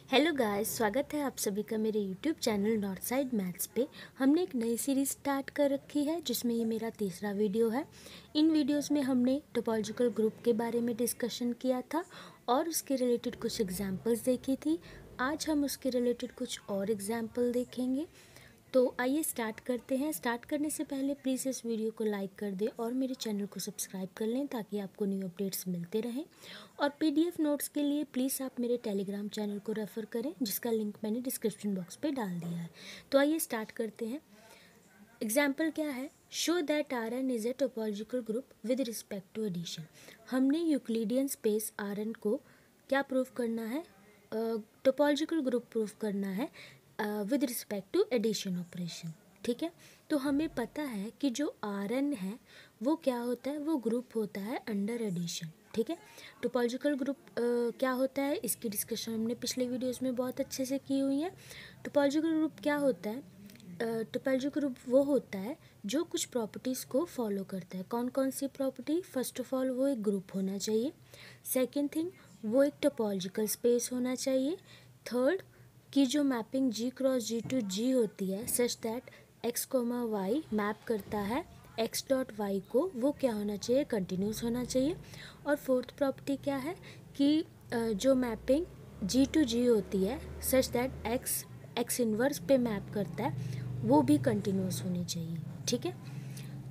Hello guys, स्वागत है आप सभी का मेरे YouTube channel north side maths पे। हमने एक नई सीरीज़ स्टार्ट कर रखी है जिसमें ये मेरा तीसरा वीडियो है। इन वीडियोस में हमने टोपोलॉजिकल ग्रुप के बारे में डिस्कशन किया था और उसके रिलेटेड कुछ एग्जांपल्स देखी थी। आज हम उसके रिलेटेड कुछ और एग्जांपल देखेंगे। तो आइए स्टार्ट करते हैं। स्टार्ट करने से पहले प्लीज़ इस वीडियो को लाइक कर दें और मेरे चैनल को सब्सक्राइब कर लें ताकि आपको न्यू अपडेट्स मिलते रहें। और पीडीएफ नोट्स के लिए प्लीज़ आप मेरे टेलीग्राम चैनल को रेफ़र करें जिसका लिंक मैंने डिस्क्रिप्शन बॉक्स पे डाल दिया है। तो आइए स्टार्ट करते हैं। एग्जाम्पल क्या है? Show that R N is a topological group with respect to addition. हमने यूक्लिडियन स्पेस आर एन को क्या प्रूव करना है? टोपोलॉजिकल ग्रुप प्रूव करना है with respect to addition operation. ठीक है, तो हमें पता है कि जो आर एन है वो क्या होता है? वो ग्रुप होता है अंडर एडिशन। ठीक है, टोपोलॉजिकल ग्रुप क्या होता है इसकी डिस्कशन हमने पिछले वीडियोस में बहुत अच्छे से की हुई है। टोपोलॉजिकल ग्रुप क्या होता है? टोपोलॉजिकल ग्रुप वो होता है जो कुछ प्रॉपर्टीज़ को फॉलो करता है। कौन कौन सी प्रॉपर्टी? फर्स्ट ऑफ ऑल वो एक ग्रुप होना चाहिए। सेकेंड थिंग, वो एक टोपोलॉजिकल स्पेस होना चाहिए। थर्ड, कि जो mapping G cross G to G होती है such that X comma Y map करता है एक्स डॉट वाई को, वो क्या होना चाहिए? कंटिन्यूस होना चाहिए। और फोर्थ प्रॉपर्टी क्या है कि जो मैपिंग जी टू जी होती है सच दैट एक्स इनवर्स पे मैप करता है वो भी कंटिन्यूस होनी चाहिए। ठीक है,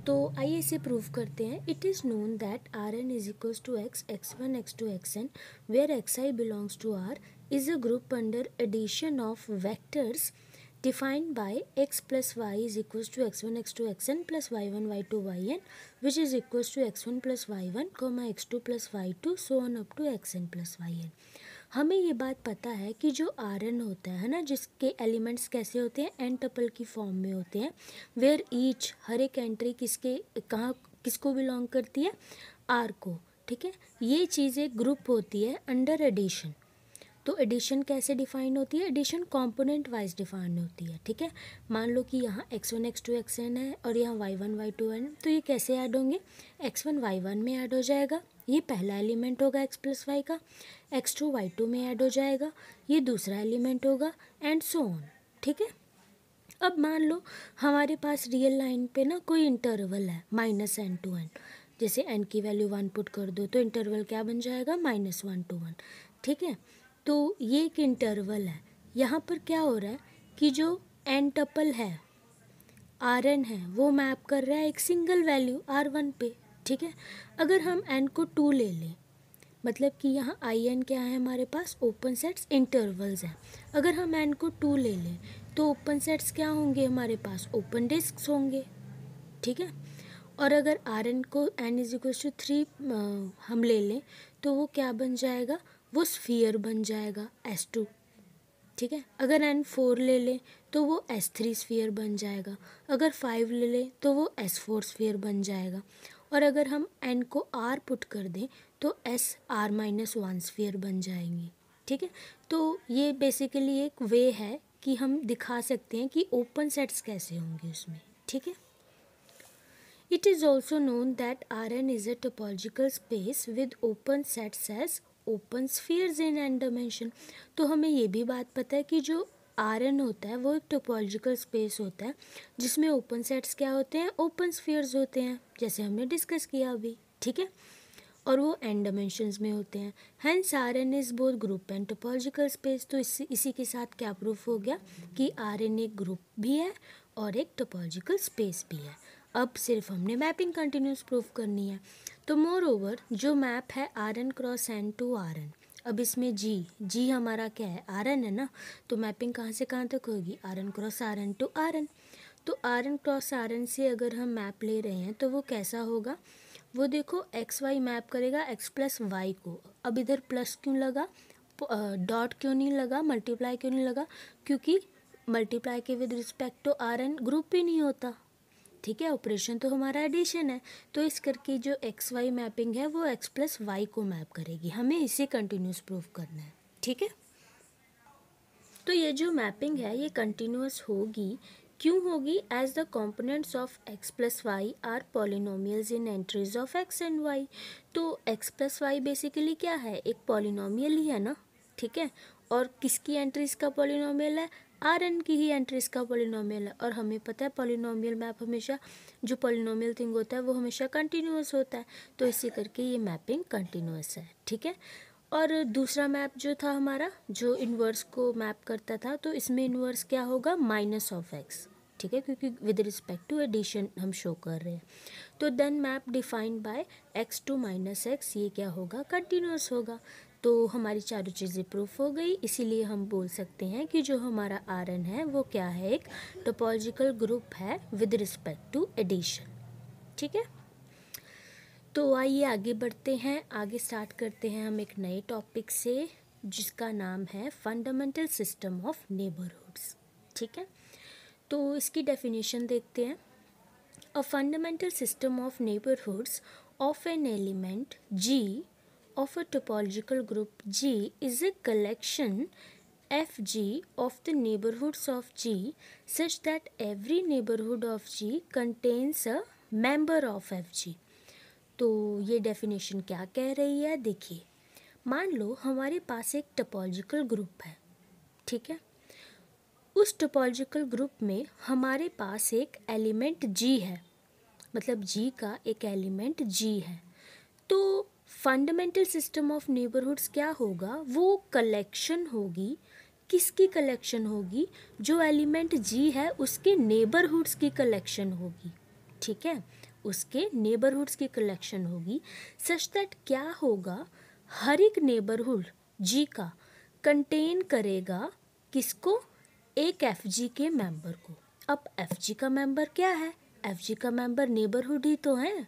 तो आइए इसे प्रूव करते हैं। It is known that R N is equals to X one X two X N where X I belongs to R is a group under addition of vectors defined by x plus y is equals to x1 x2 xn plus y1 y2 yn which is equals to x1 plus y1 comma x2 plus y2 so on up to xn plus yn। हमें ये बात पता है कि जो are N होता है ना, जिसके एलिमेंट्स कैसे होते हैं? एन टपल की फॉर्म में होते हैं। वेयर ईच, हर एक एंट्री किसके कहाँ किसको बिलोंग करती है? आर को। ठीक है, ये चीज़ें ग्रुप होती है अंडर एडिशन। तो एडिशन कैसे डिफाइन होती है? एडिशन कंपोनेंट वाइज डिफाइन होती है। ठीक है, मान लो कि यहाँ x1 x2 xn है और यहाँ y1 y2 n, तो ये कैसे ऐड होंगे? x1 y1 में ऐड हो जाएगा, ये पहला एलिमेंट होगा x प्लस वाई का। x2 y2 में ऐड हो जाएगा, ये दूसरा एलिमेंट होगा, एंड सो ऑन। ठीक है, अब मान लो हमारे पास रियल लाइन पे ना कोई इंटरवल है -n to n। जैसे n की वैल्यू 1 पुट कर दो तो इंटरवल क्या बन जाएगा? -1 to 1। ठीक है, तो ये एक इंटरवल है। यहाँ पर क्या हो रहा है कि जो एन टपल है आर एन है वो मैप कर रहा है एक सिंगल वैल्यू R1 पे। ठीक है, अगर हम एन को 2 ले लें, मतलब कि यहाँ आई एन क्या है हमारे पास? ओपन सेट्स इंटरवल्स हैं। अगर हम एन को 2 ले लें तो ओपन सेट्स क्या होंगे हमारे पास? ओपन डिस्क्स होंगे। ठीक है, और अगर आर एन को एन इज इक्वल टू 3 हम ले लें तो वो क्या बन जाएगा? वो स्फीयर बन जाएगा S2। ठीक है, अगर एन 4 ले लें तो वो S3 स्फीयर बन जाएगा। अगर 5 ले लें तो वो S4 स्फीयर बन जाएगा। और अगर हम एन को R पुट कर दें तो SR-1 स्फीयर बन जाएंगी। ठीक है, तो ये बेसिकली एक वे है कि हम दिखा सकते हैं कि ओपन सेट्स कैसे होंगे उसमें। ठीक है, it is also known that Rn is a topological space with open sets as open spheres in n dimension। तो हमें ये भी बात पता है कि जो Rn होता है वो एक टोपोलॉजिकल स्पेस होता है जिसमें ओपन सेट्स क्या होते हैं? ओपन स्फीयर्स होते हैं, जैसे हमने डिस्कस किया अभी। ठीक है, और वो n डायमेंशंस में होते हैं। Hence Rn is both group and topological space. तो इसी के साथ क्या प्रूफ हो गया कि Rn एक ग्रुप भी है और एक टोपोलॉजिकल स्पेस भी है। अब सिर्फ हमने मैपिंग कंटिन्यूस प्रूफ करनी है। तो मोर ओवर जो मैप है Rn cross n to Rn, अब इसमें जी हमारा क्या है? Rn है ना, तो मैपिंग कहाँ से कहाँ तक होगी? Rn cross Rn to Rn। तो Rn क्रॉस Rn से अगर हम मैप ले रहे हैं तो वो कैसा होगा? वो देखो एक्स वाई मैप करेगा एक्स प्लस वाई को। अब इधर प्लस क्यों लगा? डॉट क्यों नहीं लगा? मल्टीप्लाई क्यों नहीं लगा? क्योंकि मल्टीप्लाई के with respect to Rn group ही नहीं होता। ठीक है, ऑपरेशन तो हमारा एडिशन है, तो इस करके जो एक्स वाई मैपिंग है वो एक्स प्लस वाई को मैप करेगी। हमें इसे कंटिन्यूस प्रूफ करना है। ठीक है, तो ये जो मैपिंग है ये कंटिन्यूस होगी। क्यों होगी? As the components of X plus Y are polynomials in entries of X and Y. तो एक्स प्लस वाई बेसिकली क्या है? एक पॉलिनोमियल ही है ना। ठीक है, और किसकी एंट्रीज का पॉलिनोमियल है, Rn की ही एंट्रीज का पॉलिनोमियल है। और हमें पता है पॉलिनोमियल मैप हमेशा, जो पॉलिनोमियल थिंग होता है वो हमेशा कंटिन्यूअस होता है, तो इसी करके ये मैपिंग कंटिन्यूअस है, ठीक है। और दूसरा मैप जो था हमारा, जो इन्वर्स को मैप करता था, तो इसमें इन्वर्स क्या होगा, माइनस ऑफ एक्स, ठीक है, क्योंकि विद रिस्पेक्ट टू एडिशन हम शो कर रहे हैं। तो then map defined by X to minus X, ये क्या होगा, कंटिन्यूअस होगा। तो हमारी चारों चीज़ें प्रूफ हो गई, इसीलिए हम बोल सकते हैं कि जो हमारा Rn है वो क्या है, एक टोपोलॉजिकल ग्रुप है विद रिस्पेक्ट टू एडिशन, ठीक है। तो आइए आगे बढ़ते हैं, आगे स्टार्ट करते हैं हम एक नए टॉपिक से, जिसका नाम है फंडामेंटल सिस्टम ऑफ नेबरहुड्स, ठीक है। तो इसकी डेफिनेशन देखते हैं। अ fundamental system of neighbourhoods of an element G of a topological group G is a collection Fg of the neighborhoods of G such that every neighborhood of G contains a member of Fg। तो ये definition क्या कह रही है, देखिए, मान लो हमारे पास एक टोपोलॉजिकल ग्रुप है, ठीक है। उस टोपोलॉजिकल ग्रुप में हमारे पास एक एलिमेंट G है, मतलब G का एक एलिमेंट G है। तो फंडामेंटल सिस्टम ऑफ नेबरहुड्स क्या होगा, वो कलेक्शन होगी, किसकी कलेक्शन होगी, जो एलिमेंट G है उसके नेबरहुड्स की कलेक्शन होगी, ठीक है, उसके नेबरहुड्स की कलेक्शन होगी। सच दैट क्या होगा, हर एक नेबरहुड G का कंटेन करेगा किसको, एक Fg के मेंबर को। अब Fg का मेंबर क्या है, Fg का मेंबर नेबरहुड ही तो है,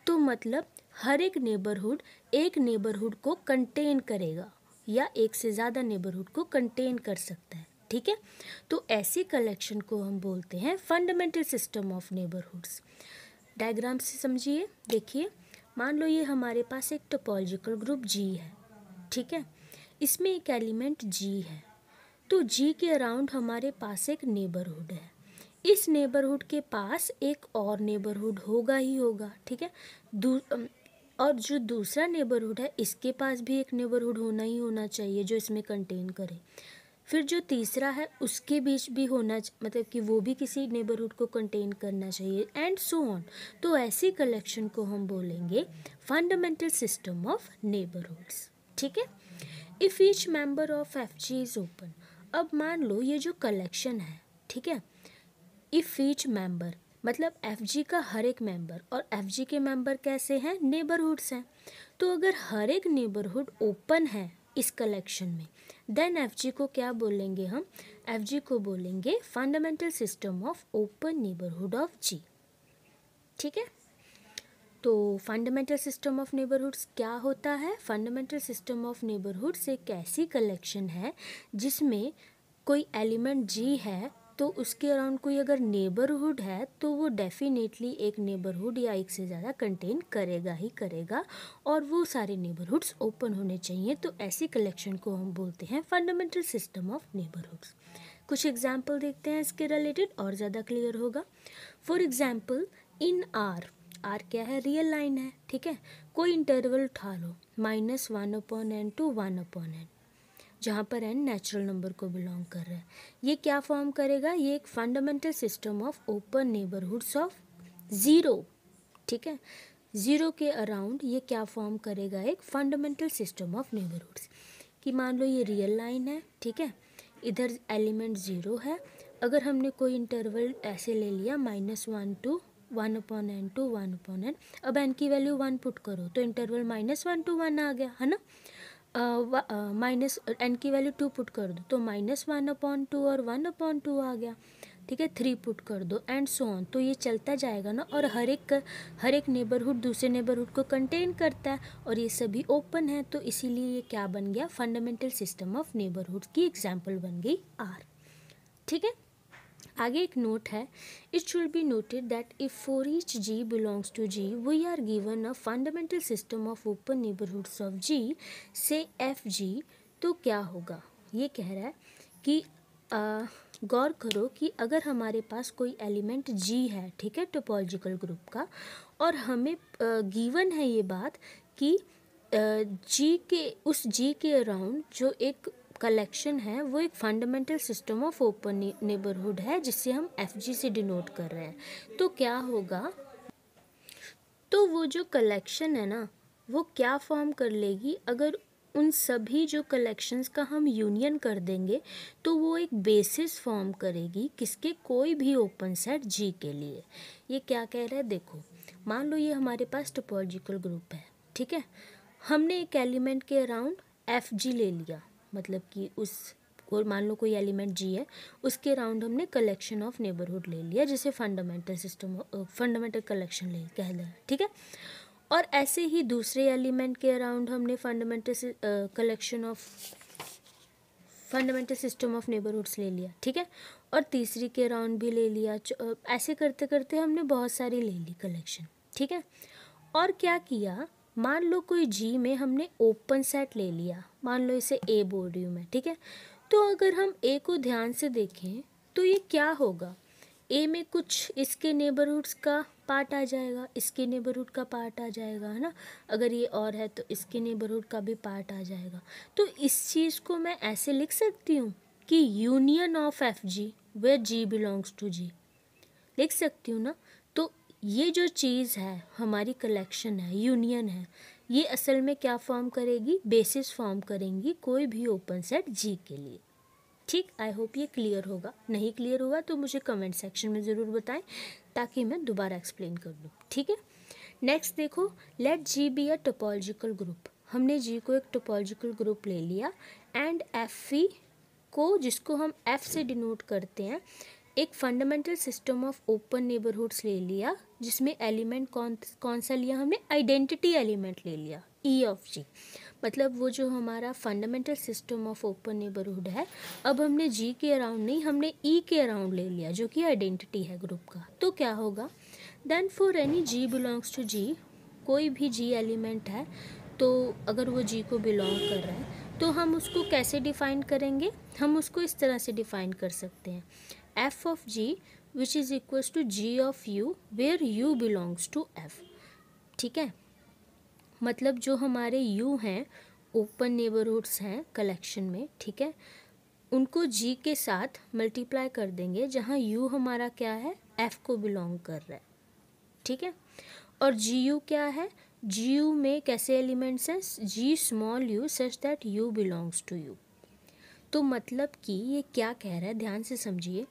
तो मतलब हर एक नेबरहुड एक नेबरहुड को कंटेन करेगा या एक से ज़्यादा नेबरहुड को कंटेन कर सकता है, ठीक है। तो ऐसी कलेक्शन को हम बोलते हैं fundamental system of neighbourhoods. Diagram से समझिए, देखिए, मान लो ये हमारे पास एक टोपोलॉजिकल ग्रुप G है, ठीक है, इसमें एक एलिमेंट G है। तो G के अराउंड हमारे पास एक नेबरहुड है, इस नेबरहुड के पास एक और नेबरहुड होगा ही होगा, ठीक है। और जो दूसरा नेबरहुड है इसके पास भी एक नेबरहुड होना ही होना चाहिए जो इसमें कंटेन करे। फिर जो तीसरा है उसके बीच भी होना, मतलब कि वो भी किसी नेबरहुड को कंटेन करना चाहिए, एंड सो ऑन। तो ऐसी कलेक्शन को हम बोलेंगे फंडामेंटल सिस्टम ऑफ नेबरहुड्स, ठीक है। If each member of Fg is open, अब मान लो ये जो कलेक्शन है, ठीक है, इफ ईच मेंबर मतलब Fg का हर एक मेंबर, और Fg के मेंबर कैसे हैं, नेबरहुड्स हैं। तो अगर हर एक नेबरहुड ओपन है इस कलेक्शन में, देन Fg को क्या बोलेंगे हम, Fg को बोलेंगे fundamental system of open neighbourhood of G, ठीक है। तो फंडामेंटल सिस्टम ऑफ नेबरहुड्स क्या होता है, फंडामेंटल सिस्टम ऑफ नेबरहुड्स एक ऐसी कलेक्शन है जिसमें कोई एलिमेंट G है, तो उसके अराउंड कोई अगर नेबरहुड है तो वो डेफिनेटली एक नेबरहुड या एक से ज़्यादा कंटेन करेगा ही करेगा, और वो सारे नेबरहुड्स ओपन होने चाहिए। तो ऐसी कलेक्शन को हम बोलते हैं फंडामेंटल सिस्टम ऑफ नेबरहुड्स। कुछ एग्जाम्पल देखते हैं इसके रिलेटेड और ज़्यादा क्लियर होगा। फॉर एग्जाम्पल, इन R क्या है, रियल लाइन है, ठीक है। कोई इंटरवल उठा लो, -1/n to 1/n, जहाँ पर n नेचुरल नंबर को बिलोंग कर रहा है। ये क्या फॉर्म करेगा, ये एक fundamental system of open neighbourhoods of 0, ठीक है। 0 के अराउंड ये क्या फॉर्म करेगा, एक फंडामेंटल सिस्टम ऑफ नेबरहुड्स। कि मान लो ये रियल लाइन है, ठीक है, इधर एलिमेंट 0 है, अगर हमने कोई इंटरवल ऐसे ले लिया -1 to 1/n to 1/n, अब n की वैल्यू 1 पुट करो तो इंटरवल -1 to 1 आ गया, है ना। माइनस n की वैल्यू 2 पुट कर दो तो -1/2 और 1/2 आ गया, ठीक है। 3 पुट कर दो एंड सो ऑन, तो ये चलता जाएगा ना, और हर एक नेबरहुड दूसरे नेबरहुड को कंटेन करता है, और ये सभी ओपन है, तो इसीलिए ये क्या बन गया, फंडामेंटल सिस्टम ऑफ नेबरहुड की एग्जाम्पल बन गई R, ठीक है। आगे एक नोट है, it should be noted that if for each G belongs to G we are given a fundamental system of open neighbourhoods of G से Fg, तो क्या होगा, ये कह रहा है कि गौर करो कि अगर हमारे पास कोई एलिमेंट G है, ठीक है, टोपोलॉजिकल ग्रुप का, और हमें गिवन है ये बात कि G के अराउंड जो एक कलेक्शन है वो एक fundamental system of open neighbourhood है जिससे हम एफजी से डिनोट कर रहे हैं। तो क्या होगा, तो वो जो कलेक्शन है ना वो क्या फॉर्म कर लेगी, अगर उन सभी जो कलेक्शंस का हम यूनियन कर देंगे तो वो एक बेसिस फॉर्म करेगी किसके, कोई भी ओपन सेट जी के लिए। ये क्या कह रहा है, देखो मान लो ये हमारे पास टोपोलॉजिकल ग्रुप है, ठीक है। हमने एक एलिमेंट के अराउंड एफ जी ले लिया, मतलब कि उस, और मान लो कोई एलिमेंट जी है उसके अराउंड हमने कलेक्शन ऑफ नेबरहुड ले लिया, जिसे फंडामेंटल कलेक्शन ले कह दिया, ठीक है। और ऐसे ही दूसरे एलिमेंट के अराउंड हमने फंडामेंटल सिस्टम ऑफ नेबरहुड्स ले लिया, ठीक है। और तीसरी के अराउंड भी ले लिया, ऐसे करते करते हमने बहुत सारी ले ली कलेक्शन, ठीक है। और क्या किया, मान लो कोई जी में हमने ओपन सेट ले लिया, मान लो इसे ए बोल रही हूँ मैं, ठीक है। तो अगर हम ए को ध्यान से देखें तो ये क्या होगा, ए में कुछ इसके नेबरहुड्स का पार्ट आ जाएगा, इसके नेबरहुड का पार्ट आ जाएगा, है ना। अगर ये और है तो इसके नेबरहुड का भी पार्ट आ जाएगा। तो इस चीज़ को मैं ऐसे लिख सकती हूँ कि union of F G where G belongs to G, लिख सकती हूँ ना। तो ये जो चीज़ है हमारी कलेक्शन है, यूनियन है, ये असल में क्या फॉर्म करेगी, बेसिस फॉर्म करेंगी कोई भी ओपन सेट जी के लिए, ठीक। आई होप ये क्लियर होगा, नहीं क्लियर होगा तो मुझे कमेंट सेक्शन में ज़रूर बताएं ताकि मैं दोबारा एक्सप्लेन कर दूँ, ठीक है। नेक्स्ट देखो, let G be a topological group. हमने जी को एक टोपोलॉजिकल ग्रुप ले लिया एंड एफ ई को, जिसको हम एफ से डिनोट करते हैं, एक fundamental system of open neighbourhoods ले लिया, जिसमें एलिमेंट कौन सा लिया हमने, आइडेंटिटी एलिमेंट ले लिया, ई ऑफ जी। मतलब वो जो हमारा fundamental system of open neighbourhood है, अब हमने जी के अराउंड नहीं, हमने ई के अराउंड ले लिया जो कि आइडेंटिटी है ग्रुप का। तो क्या होगा, then for any G belongs to G, कोई भी जी एलिमेंट है तो अगर वो जी को बिलोंग कर रहा है तो हम उसको कैसे डिफाइन करेंगे, हम उसको इस तरह से डिफाइन कर सकते हैं, F of G which is equals to G of U where U belongs to F, ठीक है। मतलब जो हमारे यू हैं, ओपन नेबरहुड्स हैं कलेक्शन में, ठीक है, उनको जी के साथ मल्टीप्लाई कर देंगे जहाँ यू हमारा क्या है, एफ को बिलोंग कर रहा है, ठीक है। और जी यू क्या है, जी यू में कैसे एलिमेंट्स हैं, G small U such that U belongs to U. तो मतलब कि ये क्या कह रहा है, ध्यान से समझिए।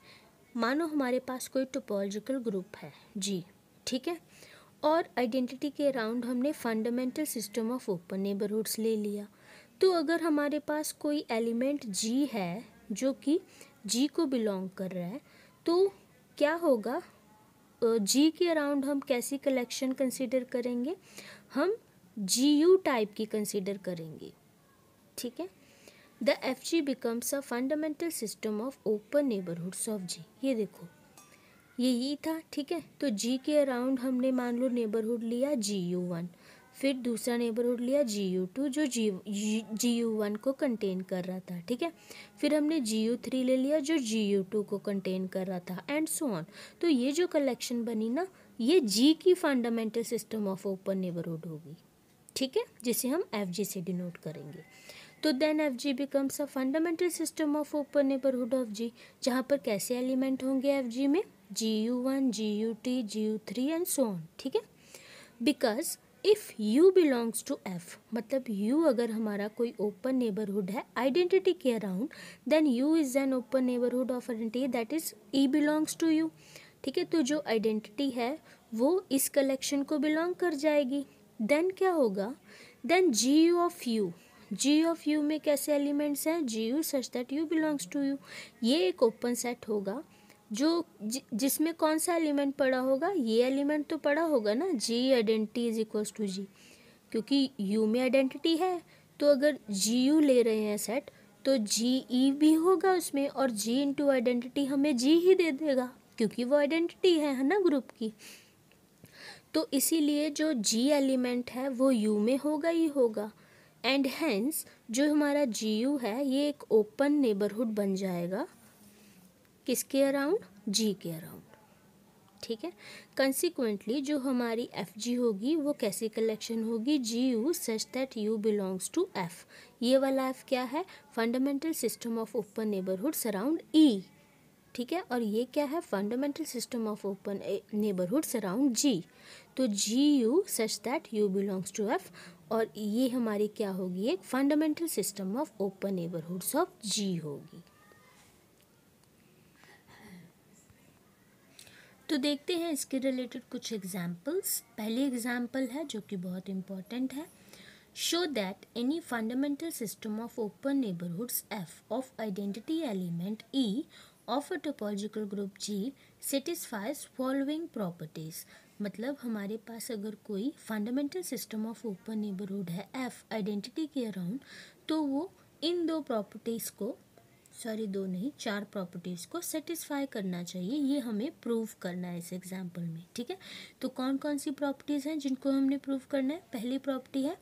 मानो हमारे पास कोई टोपोलॉजिकल ग्रुप है जी, ठीक है, और आइडेंटिटी के अराउंड हमने fundamental system of open neighbourhoods ले लिया। तो अगर हमारे पास कोई एलिमेंट जी है जो कि जी को बिलोंग कर रहा है तो क्या होगा, जी के अराउंड हम कैसी कलेक्शन कंसीडर करेंगे, हम जी यू टाइप की कंसीडर करेंगे, ठीक है। The F G becomes a fundamental system of open neighbourhoods of G. ये देखो यही था, ठीक है। तो जी के अराउंड हमने मान लो नेबरहुड लिया जी यू वन, फिर दूसरा नेबरहुड लिया जी यू टू जो जी यू वन को कंटेन कर रहा था, ठीक है। फिर हमने जी यू थ्री ले लिया जो जी यू टू को कंटेन कर रहा था, एंड सो ऑन। तो ये जो कलेक्शन बनी ना, ये जी की fundamental system of open neighbourhood होगी, ठीक है, जिसे हम एफ जी से डिनोट करेंगे। तो then F G becomes a fundamental system of open neighbourhood of G, जहाँ पर कैसे एलिमेंट होंगे एफ जी में, G U one, G U T, G U three and so on, ठीक है। Because if U belongs to F, मतलब U अगर हमारा कोई ओपन नेबरहुड है आइडेंटिटी के around, then U is an open neighbourhood of identity that is E belongs to U, ठीक है। तो जो आइडेंटिटी है वो इस कलेक्शन को बिलोंग कर जाएगी। देन क्या होगा, then G U of U, G of U में कैसे एलिमेंट्स हैं, G U such that U belongs to U. ये एक ओपन सेट होगा जो जिसमें कौन सा एलिमेंट पड़ा होगा, ये एलिमेंट तो पड़ा होगा ना, जी आइडेंटिटी इज इक्वल्स टू जी, क्योंकि यू में आइडेंटिटी है तो अगर जी यू ले रहे हैं सेट तो जी ई भी होगा उसमें, और जी इंटू आइडेंटिटी हमें जी ही दे देगा क्योंकि वो आइडेंटिटी है ना ग्रुप की। तो इसीलिए जो जी एलिमेंट है वो यू में होगा ही होगा, एंड हेंस जो हमारा जी यू है ये एक ओपन नेबरहुड बन जाएगा किसके अराउंड, जी के अराउंड, ठीक है। कंसिक्वेंटली जो हमारी एफ जी होगी वो कैसी कलेक्शन होगी, G U such that U belongs to F. ये वाला एफ क्या है, fundamental system of open neighbourhoods around E, ठीक है। और ये क्या है, fundamental system of open neighbourhoods around G. तो G U such that U belongs to F, और ये हमारी क्या होगी, एक fundamental system of open neighbourhoods of G होगी। तो देखते हैं इसके रिलेटेड कुछ एग्जाम्पल्स। पहली एग्जाम्पल है जो कि बहुत इंपॉर्टेंट है, show that any fundamental system of open neighbourhoods F of identity element e of a topological group G satisfies following properties. मतलब हमारे पास अगर कोई fundamental system of open neighbourhood है एफ आइडेंटिटी के अराउंड, तो वो इन दो प्रॉपर्टीज़ को, सॉरी दो नहीं, चार प्रॉपर्टीज़ को सेटिस्फाई करना चाहिए। ये हमें प्रूव करना है इस एग्जाम्पल में, ठीक है। तो कौन कौन सी प्रॉपर्टीज़ हैं जिनको हमने प्रूव करना है। पहली प्रॉपर्टी है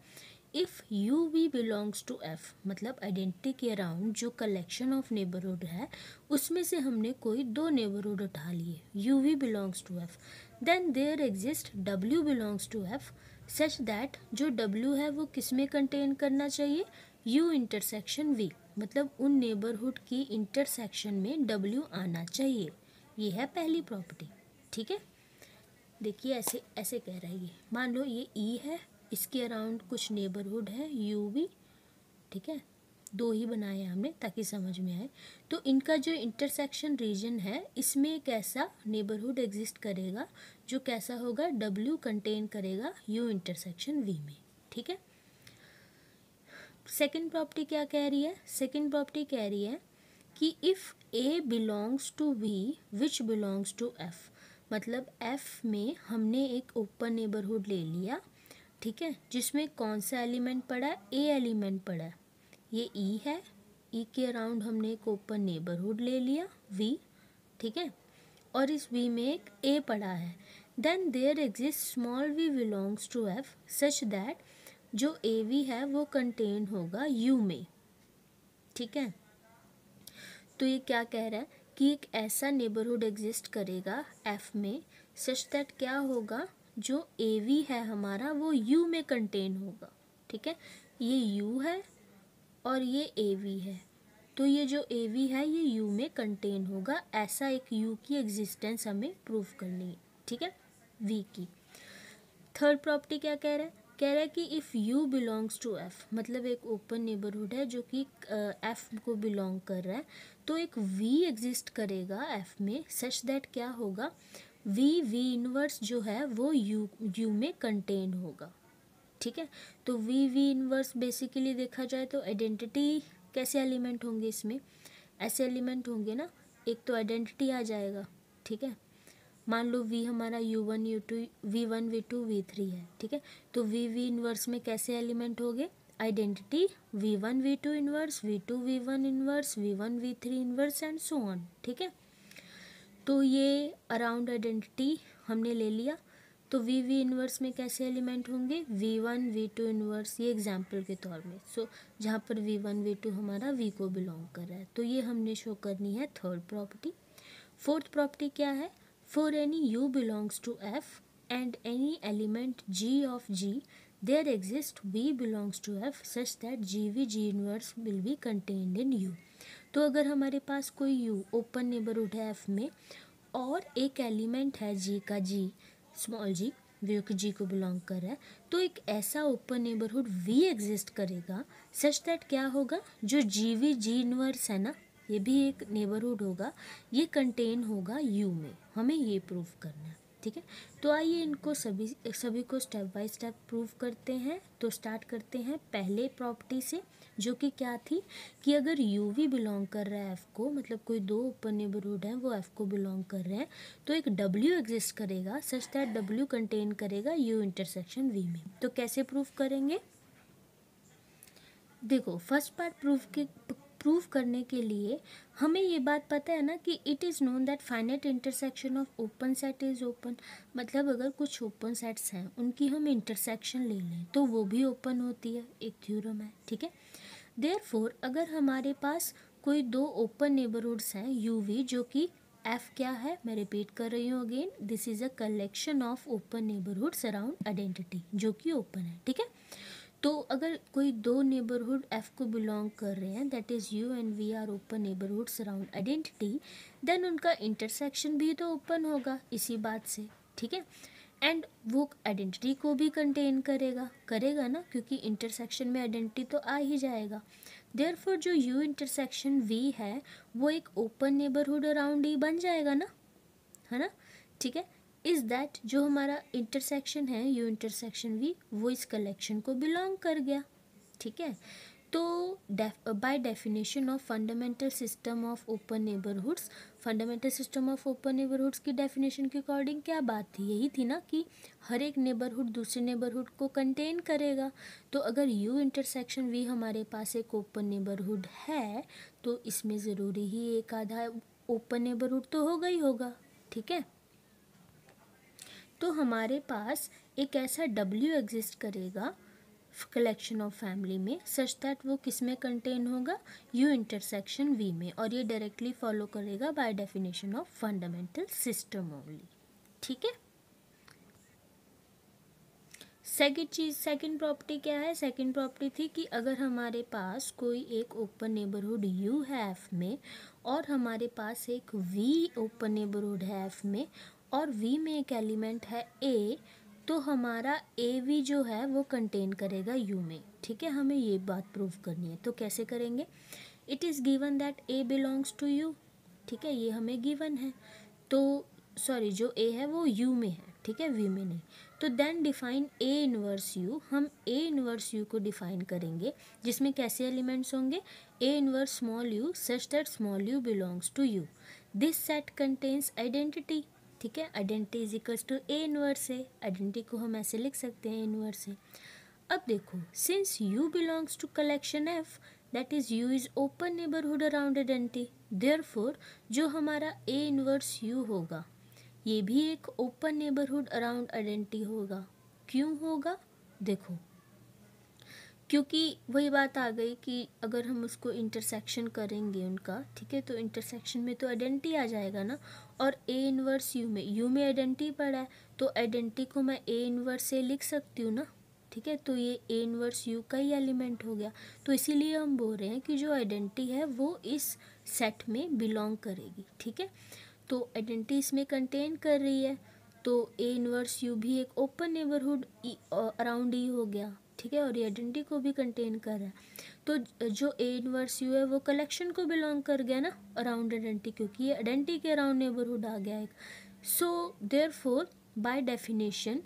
if U V belongs to F, मतलब आइडेंटिटी के अराउंड जो कलेक्शन ऑफ नेबरहुड है उसमें से हमने कोई दो नेबरहुड उठा लिए, U V belongs to F, then there exist W belongs to F such that जो डब्ल्यू है वो किस में कंटेन करना चाहिए, यू इंटरसेक्शन वी, मतलब उन नेबरहुड की इंटरसेक्शन में डब्ल्यू आना चाहिए। ये है पहली प्रॉपर्टी, ठीक है। देखिए ऐसे ऐसे कह रहा है ये, मान लो ये ई है, इसके अराउंड कुछ नेबरहुड है यू वी, ठीक है, दो ही बनाए हैं हमने ताकि समझ में आए। तो इनका जो इंटरसेक्शन रीजन है इसमें एक ऐसा नेबरहुड एग्जिस्ट करेगा जो कैसा होगा, डब्ल्यू कंटेन करेगा यू इंटरसेक्शन वी में, ठीक है। सेकेंड प्रॉपर्टी क्या कह रही है, सेकेंड प्रॉपर्टी कह रही है कि if A belongs to V which belongs to F, मतलब एफ में हमने एक ओपन नेबरहुड ले लिया, ठीक है, जिसमें कौन सा एलिमेंट पड़ा है, ए एलिमेंट पड़ा है, ये ई है, ई के अराउंड हमने एक ओपन नेबरहुड ले लिया वी, ठीक है, और इस वी में एक ए पड़ा है, then there exist small V belongs to F such that जो ए वी है वो कंटेन होगा यू में, ठीक है। तो ये क्या कह रहा है कि एक ऐसा नेबरहुड एग्जिस्ट करेगा एफ में सच दैट क्या होगा, जो ए वी है हमारा वो यू में कंटेन होगा, ठीक है। ये यू है और ये ए वी है, तो ये जो ए वी है ये यू में कंटेन होगा, ऐसा एक यू की एग्जिस्टेंस हमें प्रूव करनी है, ठीक है, वी की। थर्ड प्रॉपर्टी क्या कह रहा है, कह रहा है कि if U belongs to F, मतलब एक ओपन नेबरहुड है जो कि एफ को बिलोंग कर रहा है, तो एक वी एग्जिस्ट करेगा एफ में सच दैट क्या होगा, वी इनवर्स जो है वो यू में कंटेन होगा, ठीक है। तो वी इनवर्स बेसिकली देखा जाए तो आइडेंटिटी कैसे एलिमेंट होंगे, इसमें ऐसे एलिमेंट होंगे ना, एक तो आइडेंटिटी आ जाएगा, ठीक है, मान लो वी हमारा u1 u2 v1 v2 v3 है, ठीक है, तो वी इनवर्स में कैसे एलिमेंट हो गए, identity v1 v2 inverse, v2 v1 inverse, v1 v3 inverse and so on, ठीक है। तो ये अराउंड आइडेंटिटी हमने ले लिया, तो वी इनवर्स में कैसे एलिमेंट होंगे, v1 v2 इनवर्स, ये एग्जाम्पल के तौर में, सो जहाँ पर v1 v2 हमारा v को बिलोंग कर रहा है, तो ये हमने शो करनी है थर्ड प्रॉपर्टी। फोर्थ प्रॉपर्टी क्या है, for any u belongs to f and any element g of g there exists v belongs to f such that gv g inverse will be contained in u। तो अगर हमारे पास कोई u open neighbourhood है f में और एक element है g का g स्मॉल g जो कि g को बिलोंग कर रहा है, तो एक ऐसा ओपन नेबरहुड v एग्जिस्ट करेगा सच दैट क्या होगा, जो gv g इनवर्स है ना, ये भी एक नेबरहुड होगा, ये कंटेन होगा यू में, हमें ये प्रूव करना है, ठीक है। तो आइए इनको सभी को स्टेप बाय स्टेप प्रूव करते हैं। तो स्टार्ट करते हैं पहले प्रॉपर्टी से, जो कि क्या थी कि अगर यू वी बिलोंग कर रहा है एफ को, मतलब कोई दो ओपन नेबरहुड हैं वो एफ को बिलोंग कर रहे हैं, तो एक डब्ल्यू एग्जिस्ट करेगा सच दैट डब्ल्यू कंटेन करेगा यू इंटरसेक्शन वी में। तो कैसे प्रूव करेंगे, देखो फर्स्ट पार्ट प्रूव करने के लिए हमें ये बात पता है ना कि it is known that finite intersection of open set is open, मतलब अगर कुछ ओपन सेट्स हैं उनकी हम इंटरसेक्शन ले लें तो वो भी ओपन होती है, एक थ्योरम है, ठीक है। देयरफॉर अगर हमारे पास कोई दो ओपन नेबरहुड्स हैं यू वी जो कि एफ क्या है, मैं रिपीट कर रही हूँ again, this is a collection of open neighbourhoods around identity, जो कि ओपन है, ठीक है। तो अगर कोई दो नेबरहुड एफ को बिलोंग कर रहे हैं, that is U and V are open neighbourhoods around identity, then उनका इंटरसेक्शन भी तो ओपन होगा इसी बात से, ठीक है। एंड वो आइडेंटिटी को भी कंटेन करेगा ना, क्योंकि इंटरसेक्शन में आइडेंटिटी तो आ ही जाएगा। देयरफॉर जो यू इंटरसेक्शन वी है वो एक ओपन नेबरहुड अराउंड ई बन जाएगा ना, है ना, ठीक है। इज़ दैट जो हमारा इंटरसेक्शन है यू इंटरसेक्शन वी, वो इस कलेक्शन को बिलोंग कर गया, ठीक है। तो by definition of fundamental system of open neighbourhoods, fundamental system of open neighbourhoods की डेफिनेशन के अकॉर्डिंग क्या बात थी, यही थी ना कि हर एक नेबरहुड दूसरे नेबरहुड को कंटेन करेगा। तो अगर यू इंटरसेक्शन वी हमारे पास एक ओपन नेबरहुड है तो इसमें ज़रूरी ही एक आधा ओपन नेबरहुड तो होगा ही होगा, ठीक है। तो हमारे पास एक ऐसा W एग्जिस्ट करेगा कलेक्शन ऑफ फैमिली में, सच दैट वो किस में कंटेन होगा, यू इंटरसेक्शन वी में, और ये डायरेक्टली फॉलो करेगा by definition of fundamental system only, ठीक है। सेकंड प्रॉपर्टी क्या है, सेकंड प्रॉपर्टी थी कि अगर हमारे पास कोई एक ओपन नेबरहुड यू है एफ में और हमारे पास एक वी ओपन नेबरहुड है एफ में और वी में एक एलिमेंट है ए, तो हमारा ए वी जो है वो कंटेन करेगा यू में, ठीक है। हमें ये बात प्रूव करनी है, तो कैसे करेंगे, it is given that A belongs to U, ठीक है, ये हमें गिवन है। तो सॉरी, जो ए है वो यू में है, ठीक है, वी में नहीं। तो then define A inverse U, हम ए इनवर्स यू को डिफाइन करेंगे जिसमें कैसे एलिमेंट्स होंगे, A inverse small U such that small U belongs to U, this set contains identity, ठीक है। Identity is equals to A inverse A, identity को हम ऐसे लिख सकते हैं इनवर्स ए। अब देखो, since U belongs to collection F, that is U is open neighbourhood around identity, therefore जो हमारा ए इनवर्स यू होगा ये भी एक ओपन नेबरहुड अराउंड आइडेंटिटी होगा। क्यों होगा, देखो, क्योंकि वही बात आ गई कि अगर हम उसको इंटरसेक्शन करेंगे उनका, ठीक है, तो इंटरसेक्शन में तो आइडेंटिटी आ जाएगा ना, और ए इनवर्स यू में आइडेंटिटी पड़ा है, तो आइडेंटिटी को मैं ए इनवर्स से लिख सकती हूँ ना, ठीक है। तो ये ए इनवर्स यू का ही एलिमेंट हो गया, तो इसीलिए हम बोल रहे हैं कि जो आइडेंटिटी है वो इस सेट में बिलोंग करेगी, ठीक है। तो आइडेंटिटी इसमें कंटेन कर रही है, तो ए इनवर्स यू भी एक ओपन नेबरहुड अराउंड ई हो गया, ठीक है, और ये आइडेंटिटी को भी कंटेन कर रहा है। तो जो ए इनवर्स यू है वो कलेक्शन को बिलोंग कर गया ना अराउंड आइडेंटिटी, क्योंकि ये आइडेंटिटी के अराउंड नेबरहुड आ गया एक। सो देयरफॉर बाय डेफिनेशन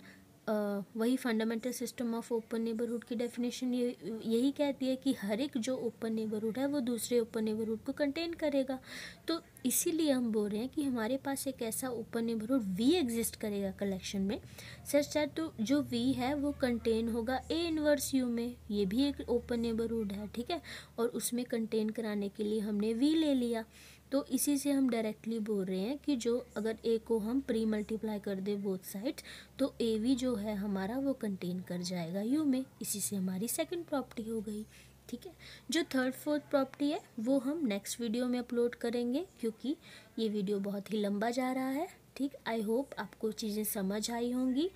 वही fundamental system of open neighbourhood की डेफिनेशन यही कहती है कि हर एक जो ओपन नेबरहुड है वो दूसरे ओपन नेबरहुड को कंटेन करेगा। तो इसीलिए हम बोल रहे हैं कि हमारे पास एक ऐसा ओपन नेबरहुड वी एग्जिस्ट करेगा कलेक्शन में, सच दैट तो जो वी है वो कंटेन होगा ए इनवर्स यू में, ये भी एक ओपन नेबरहुड है, ठीक है, और उसमें कंटेन कराने के लिए हमने वी ले लिया। तो इसी से हम डायरेक्टली बोल रहे हैं कि जो अगर ए को हम प्री मल्टीप्लाई कर दे बोथ साइड्स, तो ए वी जो है हमारा वो कंटेन कर जाएगा यू में, इसी से हमारी सेकंड प्रॉपर्टी हो गई, ठीक है। जो थर्ड फोर्थ प्रॉपर्टी है वो हम नेक्स्ट वीडियो में अपलोड करेंगे, क्योंकि ये वीडियो बहुत ही लंबा जा रहा है, ठीक। आई होप आपको चीज़ें समझ आई होंगी।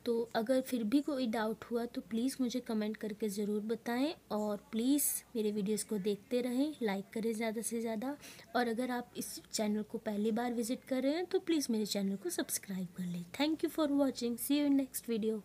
तो अगर फिर भी कोई डाउट हुआ तो प्लीज़ मुझे कमेंट करके ज़रूर बताएं, और प्लीज़ मेरे वीडियोस को देखते रहें, लाइक करें ज़्यादा से ज़्यादा, और अगर आप इस चैनल को पहली बार विज़िट कर रहे हैं तो प्लीज़ मेरे चैनल को सब्सक्राइब कर लें। Thank you for watching, see you in next video.